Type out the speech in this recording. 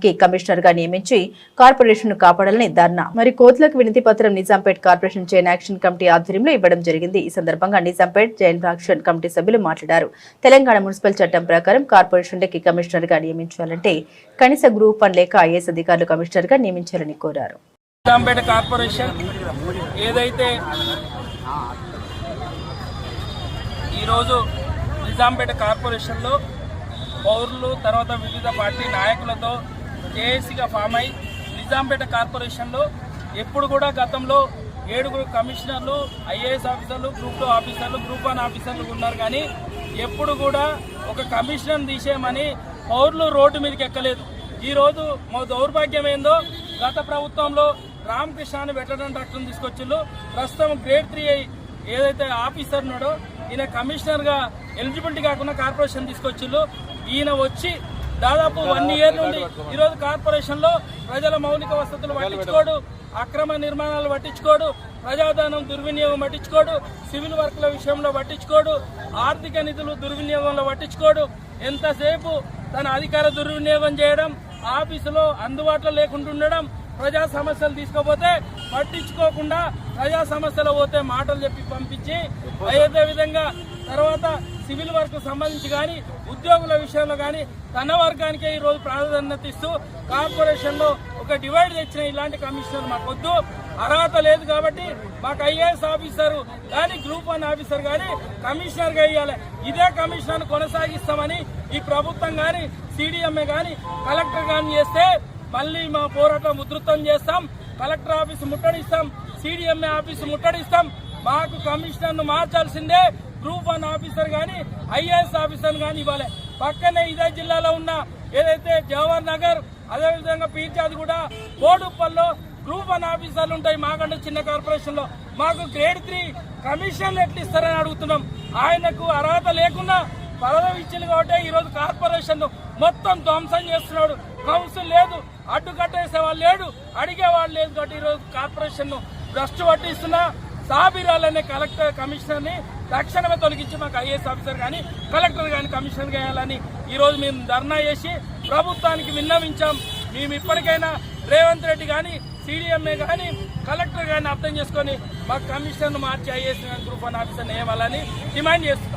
కి కమిషనర్ గా నియమించి కార్పొరేషన్ కాపాడాలని ధర్నా మరి కోర్టులకు వినతి పత్రం Nizampet corporation chain action committee ఆధ్వర్యంలో ఇవ్వడం జరిగింది। ఈ సందర్భంగా నిజాంపేట్ చైన్ యాక్షన్ కమిటీ సభ్యులు మాట్లాడారు। తెలంగాణ మున్సిపల్ చట్టం ప్రకారం కార్పొరేషన్కి కమిషనర్ గా నియమించాలంటే కనీస గ్రూప్ 1 లేక ఐఏఎస్ అధికారులు కమిషనర్ గా నియమించాలని కోరారు। నిజాంపేట కార్పొరేషన్ ఏదైతే ఈరోజు నిజాంపేట కార్పొరేషన్లో పౌరులు తర్వాత వివిధ పార్టీ నాయకులతో జేఏసీగా ఫామ్ అయి నిజాంపేట కార్పొరేషన్లో ఎప్పుడు కూడా గతంలో 7 కమిషనర్లు ఐఏఎస్ ఆఫీసర్లు గ్రూప్ 2 ఆఫీసర్లు గ్రూప్ 1 ఆఫీసర్లు ఉన్నారు కానీ ఎప్పుడు కూడా ఒక కమిషనర్ తీసేయమని పౌరులు రోడ్డు మీదకి ఎక్కలేదు। ఈరోజు మా దౌర్భాగ్యం ఏందో గత ప్రభుత్వంలో రామకృష్ణ అని వెటరన్ డాక్టర్ని తీసుకొచ్చిళ్ళు। ప్రస్తుతం గ్రేడ్ 3 ఏదైతే ఆఫీసర్ ఉన్నాడో ఈయన కమిషనర్గా ఎలిజిబిలిటీ కాకుండా కార్పొరేషన్ తీసుకొచ్చిళ్ళు। ఈయన వచ్చి దాదాపు 1 ఇయర్ నుండి ఈరోజు కార్పొరేషన్లో ప్రజల మౌలిక వసతులు పట్టించుకోడు, అక్రమ నిర్మాణాలు పట్టించుకోడు, ప్రజాధనం దుర్వినియోగం పట్టించుకోడు, సివిల్ వర్క్ల విషయంలో పట్టించుకోడు, ఆర్థిక నిధులు దుర్వినియోగంలో పట్టించుకోడు। ఎంతసేపు తన అధికార దుర్వినియోగం చేయడం, ఆఫీసులో అందుబాటులో లేకుండా ఉండడం, ప్రజా సమస్యలు తీసుకోపోతే పట్టించుకోకుండా ప్రజా సమస్యలు పోతే మాటలు చెప్పి పంపించి అదే విధంగా తర్వాత సివిల్ వర్క్ సంబంధించి కానీ ఉద్యోగుల విషయంలో కానీ తన వర్గానికే ఈరోజు ప్రాధాన్యత ఇస్తూ కార్పొరేషన్లో ఒక డివైడ్ తెచ్చిన ఇలాంటి కమిషనర్ మాకొద్దు। అర్హత లేదు కాబట్టి మాకు ఐఏఎస్ ఆఫీసర్ కానీ గ్రూప్ 1 ఆఫీసర్ కానీ కమిషనర్గా ఇవ్వాలి। ఇదే కమిషనర్ కొనసాగిస్తామని ఈ ప్రభుత్వం కానీ సిడిఎంఏ కానీ కలెక్టర్ కానీ చేస్తే మళ్ళీ మా పోరాటం ఉధృతం చేస్తాం। కలెక్టర్ ఆఫీసు ముట్టడిస్తాం, సిడిఎంఏ ఆఫీసు ముట్టడిస్తాం। మాకు కమిషనర్ను మార్చాల్సిందే, గ్రూప్ 1 ఆఫీసర్ కానీ ఐఏఎస్ ఆఫీసర్ కానీ ఇవ్వాలి। పక్కనే ఇదే జిల్లాలో ఉన్న ఏదైతే జవహర్ నగర్ అదేవిధంగా పీర్జాదిగూడ బోడుప్పల్లో గ్రూప్ 1 ఆఫీసర్లు ఉంటాయి మాకంటే చిన్న కార్పొరేషన్ లో। మాకు గ్రేడ్ 3 కమిషన్లు ఎట్లా ఇస్తారని అడుగుతున్నాం। ఆయనకు అర్హత లేకుండా పదవి ఇచ్చింది కాబట్టి ఈరోజు కార్పొరేషన్ మొత్తం ధ్వంసం చేస్తున్నాడు। కౌన్సిల్ లేదు, అడ్డుకట్టేసే వాళ్ళు లేడు, అడిగేవాళ్ళు లేదు కాబట్టి ఈరోజు కార్పొరేషన్ భ్రష్టు పట్టిస్తున్నా సాబిరాలనే కలెక్టర్ కమిషనర్ ని తక్షణమే తొలగించి మాకు ఐఏఎస్ ఆఫీసర్ కానీ కలెక్టర్ కానీ కమిషనర్ చేయాలని ఈరోజు మేము ధర్నా చేసి ప్రభుత్వానికి విన్నవించాం। మేము ఇప్పటికైనా రేవంత్ రెడ్డి కానీ సిడిఎంఏ కానీ కలెక్టర్ కానీ అర్థం చేసుకొని మాకు కమిషనర్ మార్చి ఐఏఎస్ గ్రూప్ 1 ఆఫీసర్ వేయాలని డిమాండ్ చేస్తున్నాం।